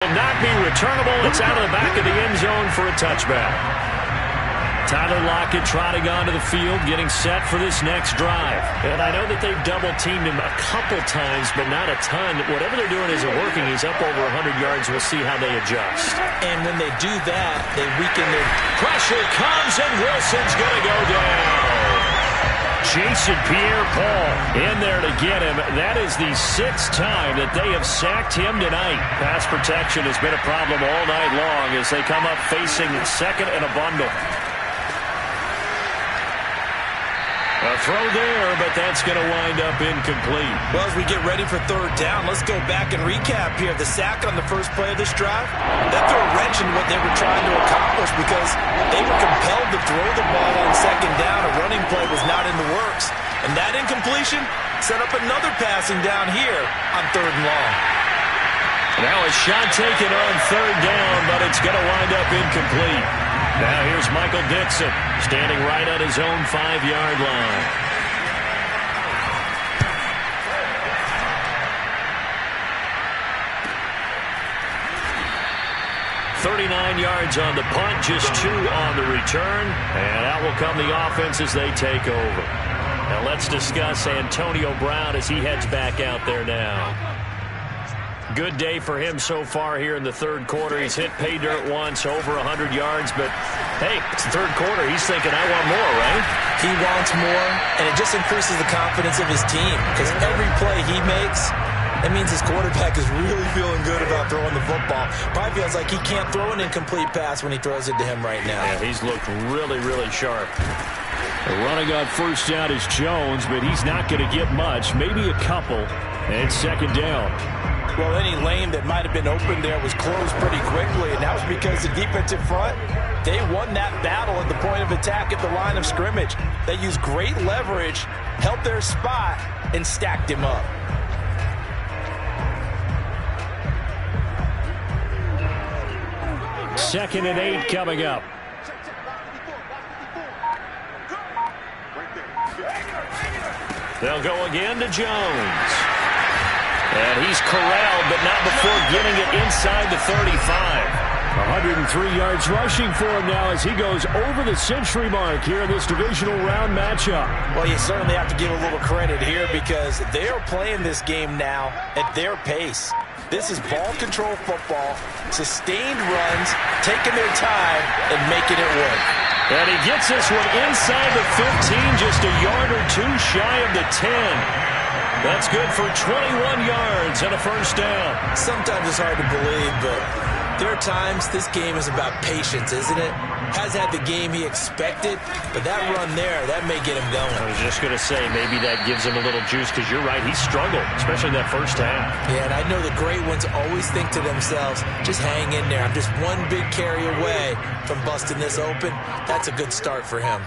will not be returnable. It's out of the back of the end zone for a touchback. Tyler Lockett trotting onto the field, getting set for this next drive. And I know that they've double-teamed him a couple times, but not a ton. Whatever they're doing isn't working. He's up over 100 yards. We'll see how they adjust. And when they do that, they weaken their... Pressure comes, and Wilson's going to go down. Jason Pierre-Paul in there to get him. That is the 6th time that they have sacked him tonight. Pass protection has been a problem all night long as they come up facing second and a bundle. A throw there, but that's going to wind up incomplete. Well, as we get ready for third down, let's go back and recap here. The sack on the first play of this drive, that threw a wrench in what they were trying to accomplish because they were compelled to throw the ball on second down. A running play was not in the works. And that incompletion set up another passing down here on third and long. Now a shot taken on third down, but it's going to wind up incomplete. Now here's Michael Dixon, standing right on his own 5-yard line. $39 yards on the punt, just 2 on the return. And out will come the offense as they take over. Now let's discuss Antonio Brown as he heads back out there now. Good day for him so far here in the third quarter. He's hit pay dirt once, over 100 yards. But, hey, it's the third quarter. He's thinking, I want more, right? He wants more, and it just increases the confidence of his team. Because every play he makes, that means his quarterback is really feeling good about throwing the football. Probably feels like he can't throw an incomplete pass when he throws it to him right now. Yeah, he's looked really, really sharp. The running on first down is Jones, but he's not going to get much, maybe a couple. And second down. Well, any lane that might have been open there was closed pretty quickly, and that was because the defensive front, they won that battle at the point of attack at the line of scrimmage. They used great leverage, held their spot, and stacked him up. Second and 8 coming up. They'll go again to Jones. And he's corralled, but not before getting it inside the 35. 103 yards rushing for him now as he goes over the century mark here in this divisional round matchup. Well, you certainly have to give a little credit here because they are playing this game now at their pace. This is ball control football, sustained runs, taking their time, and making it work. And he gets this one inside the 15, just a yard or 2 shy of the 10. That's good for 21 yards and a first down. Sometimes it's hard to believe, but there are times this game is about patience, isn't it? Has had the game he expected, but that run there, that may get him going. I was just going to say, maybe that gives him a little juice, because you're right, he struggled, especially in that first half. Yeah, and I know the great ones always think to themselves, just hang in there. I'm just one big carry away from busting this open. That's a good start for him.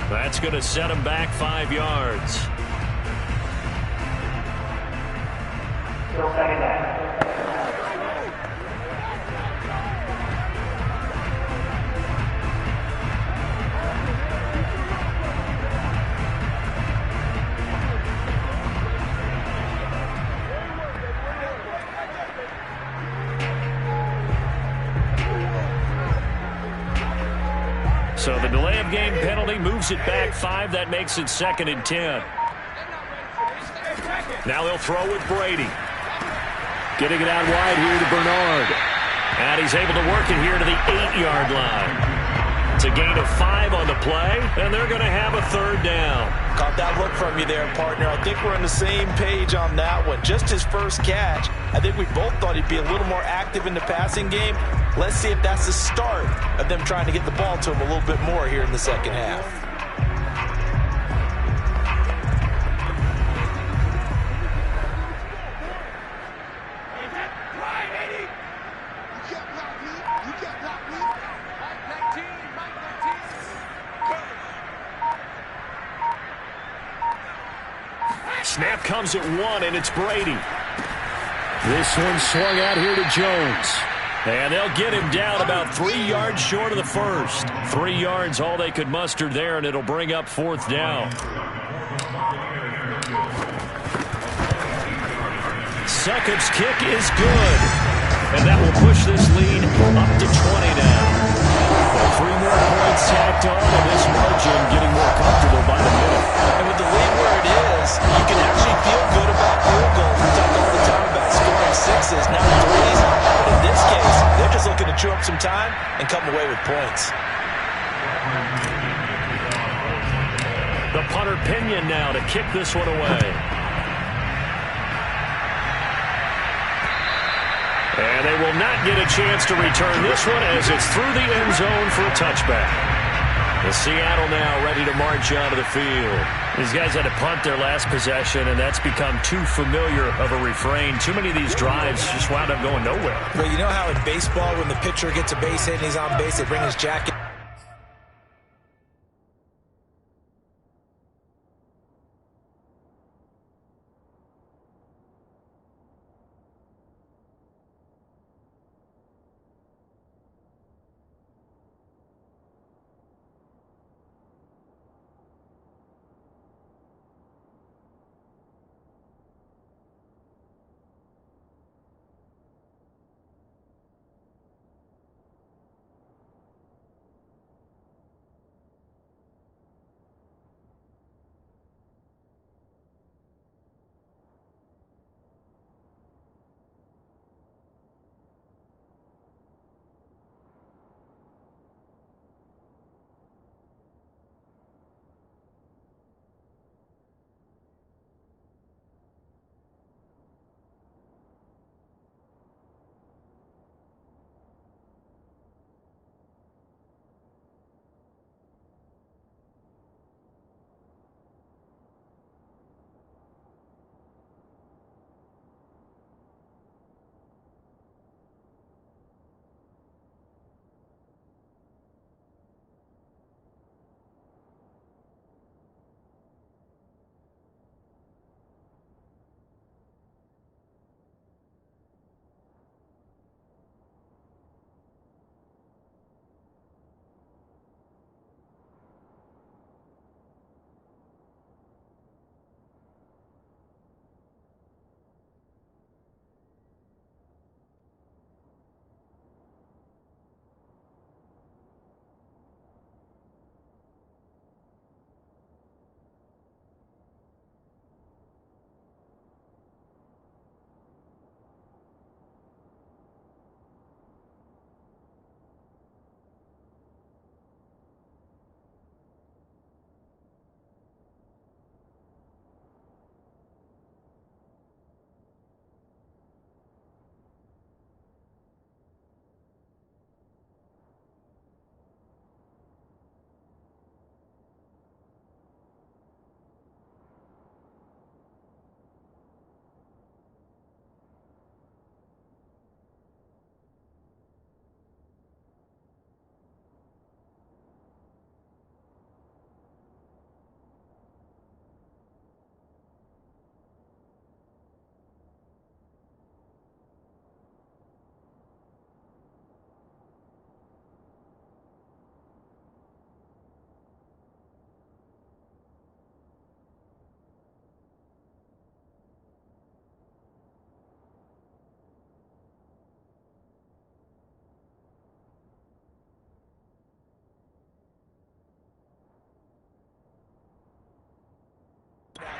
That's going to set him back 5 yards. Still second down. So the delay of game penalty moves it back 5. That makes it 2nd and 10. Now they'll throw with Brady. Getting it out wide here to Bernard. And he's able to work it here to the 8-yard line. It's a gain of 5 on the play, and they're going to have a third down. Caught that look from you there, partner. I think we're on the same page on that one. Just his first catch. I think we both thought he'd be a little more active in the passing game. Let's see if that's the start of them trying to get the ball to him a little bit more here in the second half. Snap comes at 1, and it's Brady. This one swung out here to Jones. And they'll get him down about 3 yards short of the first. 3 yards all they could muster there, and it'll bring up 4th down. Succop's kick is good. And that will push this lead up to 20 now. Well, 3 more points tacked on, and this margin getting more comfortable by the middle. And with the lead where it is, you can actually feel good about field goals. We talk all the time about scoring 6s, not 3s. But in this case, they're just looking to chew up some time and come away with points. The punter Pinion now to kick this one away. And they will not get a chance to return this one as it's through the end zone for a touchback. The Seattle now ready to march onto the field. These guys had to punt their last possession, and that's become too familiar of a refrain. Too many of these drives just wound up going nowhere. Well, you know how in baseball when the pitcher gets a base hit and he's on base, they bring his jacket.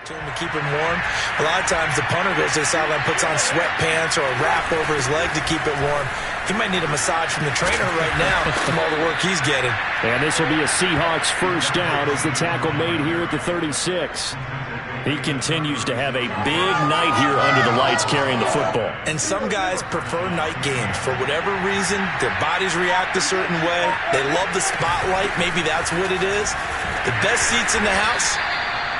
To him to keep him warm. A lot of times the punter goes to the sideline, puts on sweatpants or a wrap over his leg to keep it warm. He might need a massage from the trainer right now from all the work he's getting. And this will be a Seahawks first down as the tackle made here at the 36. He continues to have a big night here under the lights carrying the football. And some guys prefer night games. For whatever reason, their bodies react a certain way. They love the spotlight. Maybe that's what it is. The best seats in the house,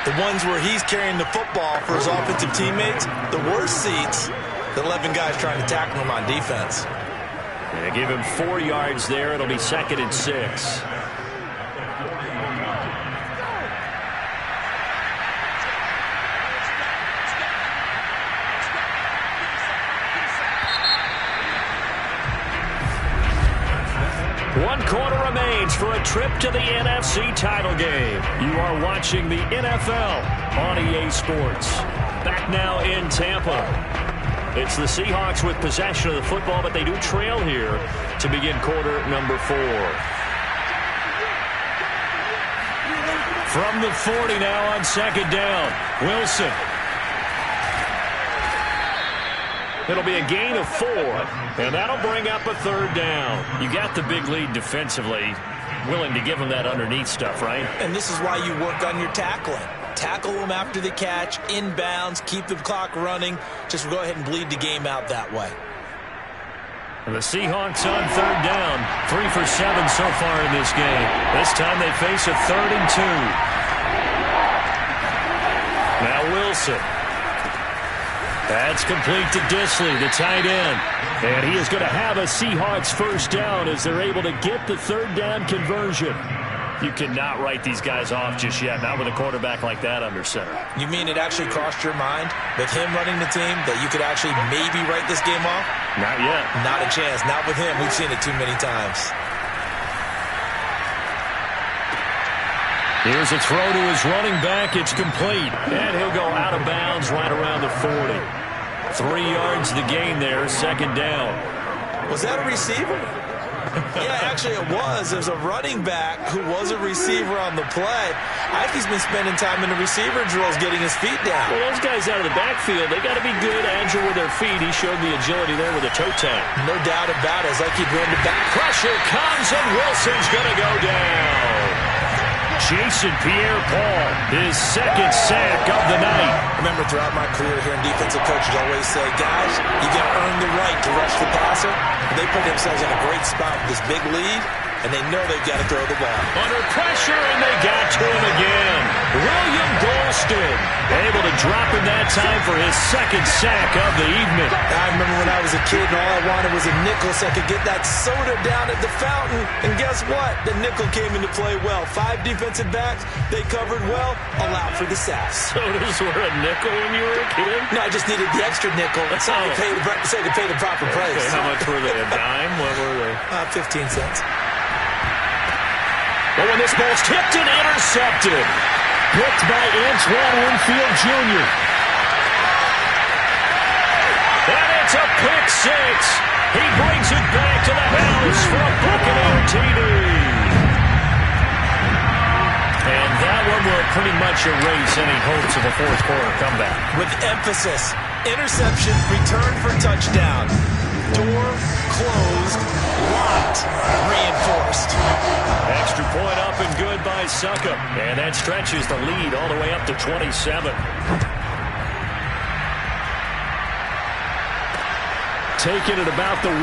the ones where he's carrying the football for his offensive teammates. The worst seats, the 11 guys trying to tackle him on defense. They give him 4 yards there. It'll be 2nd and 6. exchange for a trip to the NFC title game. You are watching the NFL on EA Sports. Back now in Tampa. It's the Seahawks with possession of the football, but they do trail here to begin quarter number 4. From the 40 now on second down. Wilson. It'll be a gain of 4, and that'll bring up a third down. You got the big lead defensively, willing to give them that underneath stuff, right? And this is why you work on your tackling. Tackle them after the catch, inbounds, keep the clock running. Just go ahead and bleed the game out that way. And the Seahawks on third down, 3 for 7 so far in this game. This time they face a 3rd and 2. Now Wilson. That's complete to Disley, the tight end. And he is going to have a Seahawks first down as they're able to get the third down conversion. You cannot write these guys off just yet, not with a quarterback like that under center. You mean it actually crossed your mind with him running the team that you could actually maybe write this game off? Not yet. Not a chance. Not with him. We've seen it too many times. Here's a throw to his running back. It's complete. And he'll go out of bounds right around the 40. 3 yards the gain there, second down. Was that a receiver? Yeah, actually it was. It was a running back who was a receiver on the play. I think he's been spending time in the receiver drills getting his feet down. Well, those guys out of the backfield, they got to be good, agile with their feet. He showed the agility there with a toe tap. No doubt about it. It's like he ran the back. Pressure comes, and Wilson's going to go down. Jason Pierre-Paul, his second sack of the night. Remember, throughout my career here in defensive coaches always say, guys, you got to earn the right to rush the passer. And they put themselves in a great spot with this big lead, and they know they've got to throw the ball. Under pressure, and they got to him again. William Golston able to drop him that time for his second sack of the evening. I remember when I was a kid and all I wanted was a nickel so I could get that soda down at the fountain. And guess what? The nickel came into play well. 5 defensive backs, they covered well, allowed for the sacks. Sodas were a nickel when you were a kid? No, I just needed the extra nickel so I could pay the proper price. Okay, how much were they? A dime? What were they? 15 cents. But when this ball's tipped and intercepted. Picked by Antoine Winfield Jr. And it's a pick 6. He brings it back to the house for a Buccaneer TD. And that one will pretty much erase any hopes of a fourth quarter comeback. With emphasis, interception, return for touchdown. Door closed, locked, reinforced. Extra point up and good by Succop. And that stretches the lead all the way up to 27. Taking it about the 1.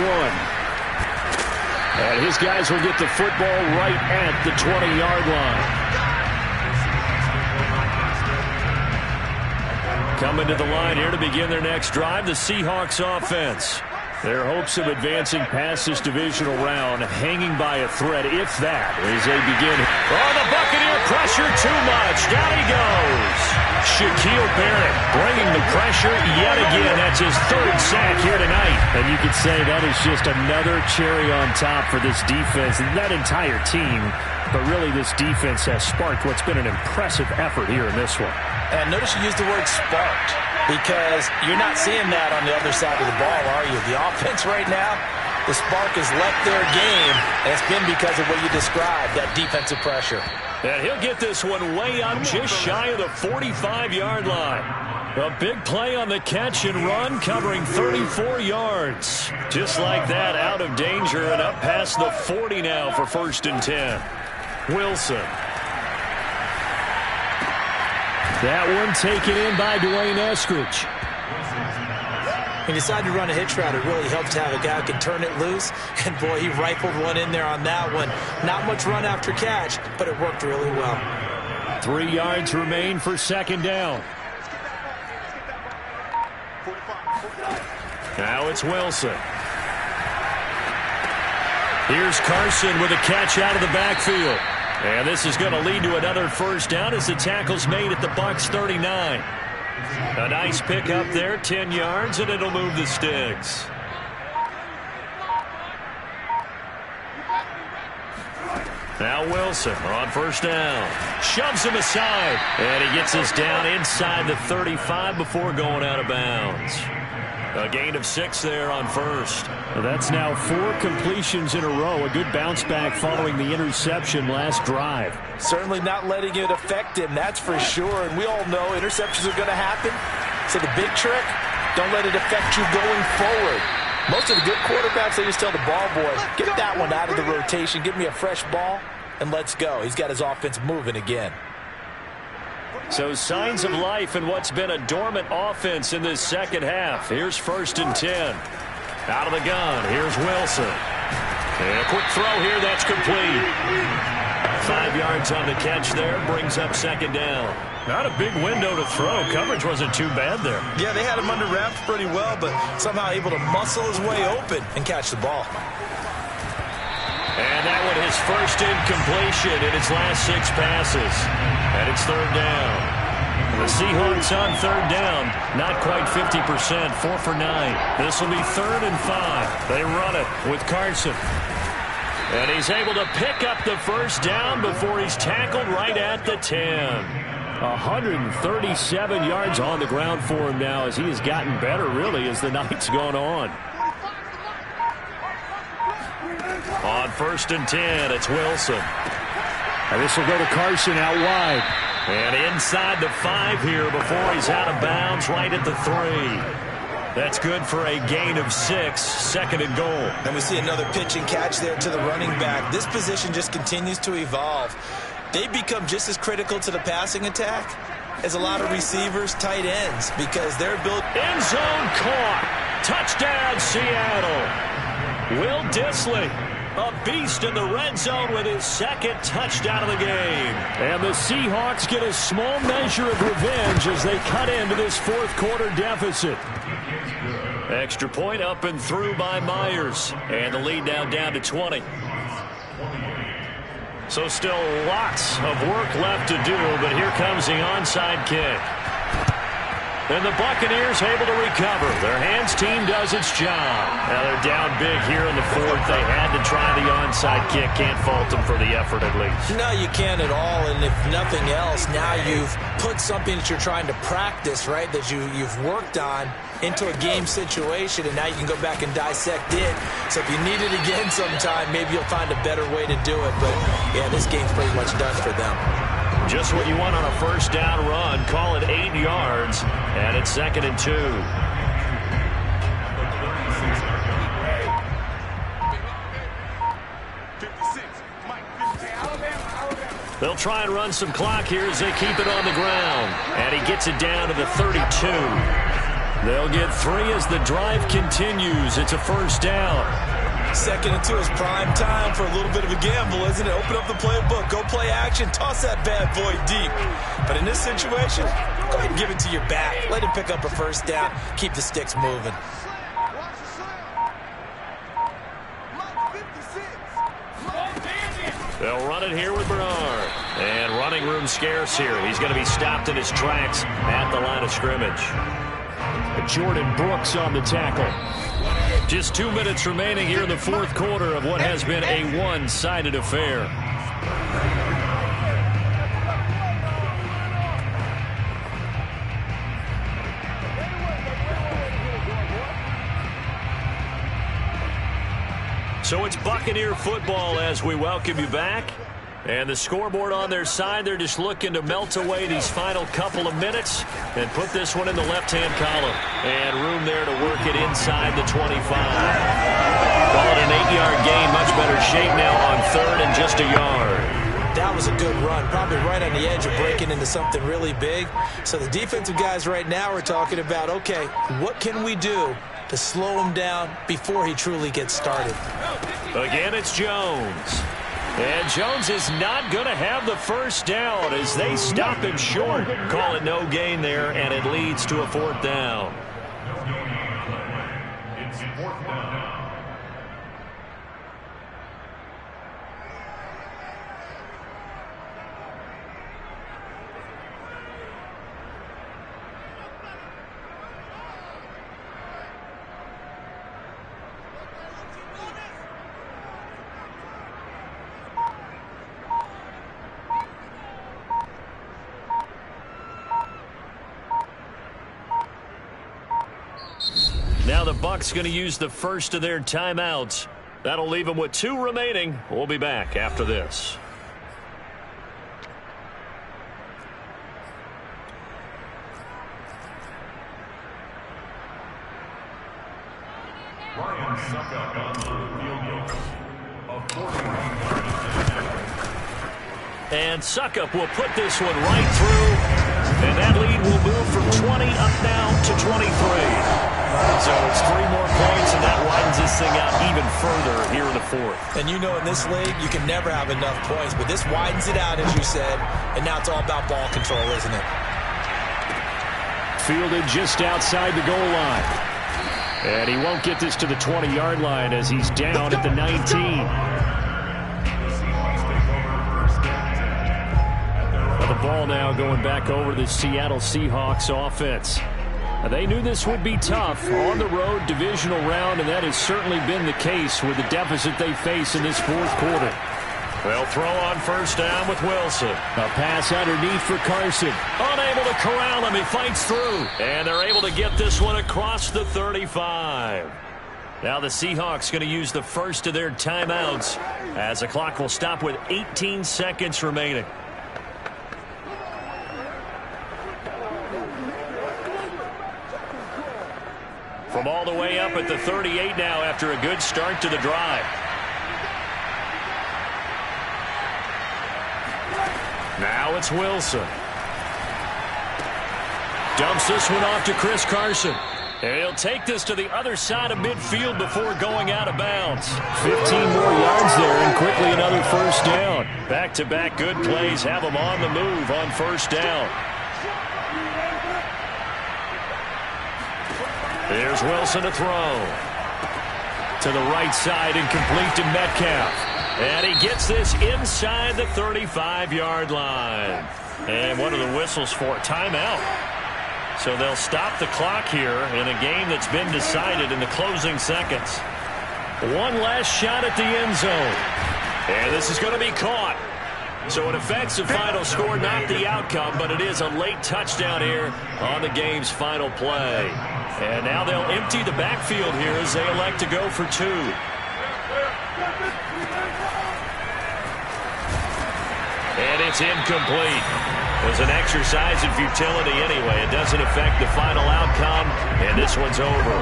And his guys will get the football right at the 20-yard line. Coming to the line here to begin their next drive, the Seahawks offense. Their hopes of advancing past this divisional round hanging by a thread, if that, as they begin. Oh, the Buccaneer pressure too much. Down he goes. Shaquille Barrett bringing the pressure yet again. That's his 3rd sack here tonight. And you could say that is just another cherry on top for this defense and that entire team. But really, this defense has sparked what's been an impressive effort here in this one. And notice you used the word sparked, because you're not seeing that on the other side of the ball, are you? The offense right now, the spark has left their game, and it's been because of what you described, that defensive pressure. And he'll get this one way up just shy of the 45-yard line. A big play on the catch and run, covering 34 yards. Just like that, out of danger and up past the 40 now for 1st and 10. Wilson. That one taken in by Dwayne Eskridge. He decided to run a hitch route. It really helps to have a guy who can turn it loose. And, boy, he rifled one in there on that one. Not much run after catch, but it worked really well. 3 yards remain for second down. Now it's Wilson. Here's Carson with a catch out of the backfield. And this is going to lead to another first down as the tackle's made at the Bucs 39. A nice pick up there, 10 yards, and it'll move the sticks. Now Wilson on first down. Shoves him aside. And he gets us down inside the 35 before going out of bounds. A gain of 6 there on first. Well, that's now 4 completions in a row. A good bounce back following the interception last drive. Certainly not letting it affect him, that's for sure. And we all know interceptions are going to happen. So the big trick, don't let it affect you going forward. Most of the good quarterbacks, they just tell the ball boy, get that one out of the rotation, give me a fresh ball, and let's go. He's got his offense moving again. So signs of life in what's been a dormant offense in this second half. Here's 1st and 10. Out of the gun, here's Wilson. And a quick throw here, that's complete. 5 yards on the catch there, brings up 2nd down. Not a big window to throw. Coverage wasn't too bad there. Yeah, they had him under wraps pretty well, but somehow able to muscle his way open and catch the ball. And that one his first incompletion in its last 6 passes. And it's 3rd down. The Seahawks on 3rd down, not quite 50%, 4 for 9. This will be 3rd and 5. They run it with Carson. And he's able to pick up the first down before he's tackled right at the 10. 137 yards on the ground for him now as he has gotten better, really, as the night's gone on. On 1st and 10, it's Wilson. And this will go to Carson out wide. And inside the 5 here before he's out of bounds right at the 3. That's good for a gain of 6, 2nd and goal. And we see another pitch and catch there to the running back. This position just continues to evolve. They become just as critical to the passing attack as a lot of receivers, tight ends, because they're built. End zone caught. Touchdown, Seattle. Will Dissly, a beast in the red zone with his 2nd touchdown of the game. And the Seahawks get a small measure of revenge as they cut into this 4th quarter deficit. Extra point up and through by Myers. And the lead now down to 20. So still lots of work left to do, but here comes the onside kick. And the Buccaneers able to recover. Their hands team does its job. Now they're down big here in the 4th. They had to try the onside kick. Can't fault them for the effort at least. No, you can't at all. And if nothing else, now you've put something that you're trying to practice, right, that you've worked on into a game situation, and now you can go back and dissect it. So if you need it again sometime, maybe you'll find a better way to do it. But, yeah, this game's pretty much done for them. Just what you want on a first down run. Call it 8 yards, and it's 2nd and 2. They'll try and run some clock here as they keep it on the ground. And he gets it down to the 32. They'll get 3 as the drive continues. It's a first down. 2nd and 2 is prime time for a little bit of a gamble, isn't it? Open up the playbook, go play action, toss that bad boy deep. But in this situation, go ahead and give it to your back. Let him pick up a first down, keep the sticks moving. They'll run it here with Bernard. And running room scarce here. He's going to be stopped in his tracks at the line of scrimmage. Jordan Brooks on the tackle. Just 2 minutes remaining here in the 4th quarter of what has been a one-sided affair. So it's Buccaneer football as we welcome you back. And the scoreboard on their side, they're just looking to melt away these final couple of minutes and put this one in the left-hand column. And room there to work it inside the 25. Call it an 8-yard gain, much better shape now on 3rd and just a yard. That was a good run, probably right on the edge of breaking into something really big. So the defensive guys right now are talking about, okay, what can we do to slow him down before he truly gets started? Again, it's Jones. And Jones is not going to have the first down as they stop him short. Call it no gain there, and it leads to a 4th down. It's 4th down. Now the Bucs going to use the first of their timeouts. That'll leave them with 2 remaining. We'll be back after this. Ryan Suckup on the field goal of 49 yards. And Suckup will put this one right through. And that lead will move from 20 up now to 23. So it's 3 more points, and that widens this thing out even further here in the 4th. And you know in this league, you can never have enough points, but this widens it out, as you said, and now it's all about ball control, isn't it? Fielded just outside the goal line. And he won't get this to the 20-yard line as he's down at the 19. The ball now going back over the Seattle Seahawks offense. They knew this would be tough on the road divisional round, and that has certainly been the case with the deficit they face in this 4th quarter. They'll throw on first down with Wilson. A pass underneath for Carson. Unable to corral him. He fights through. And they're able to get this one across the 35. Now the Seahawks going to use the first of their timeouts as the clock will stop with 18 seconds remaining. From all the way up at the 38 now after a good start to the drive. Now it's Wilson. Dumps this one off to Chris Carson. And he'll take this to the other side of midfield before going out of bounds. 15 more yards there and quickly another first down. Back-to-back good plays have them on the move on first down. Here's Wilson to throw. To the right side and complete to Metcalf. And he gets this inside the 35-yard line. And one of the whistles for a timeout. So they'll stop the clock here in a game that's been decided in the closing seconds. One last shot at the end zone. And this is going to be caught. So it affects the final score, not the outcome, but it is a late touchdown here on the game's final play. And now they'll empty the backfield here as they elect to go for 2. And it's incomplete. It was an exercise in futility anyway. It doesn't affect the final outcome, and this one's over.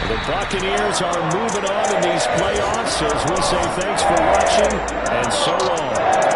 The Buccaneers are moving on in these playoffs as we say thanks for watching and so long.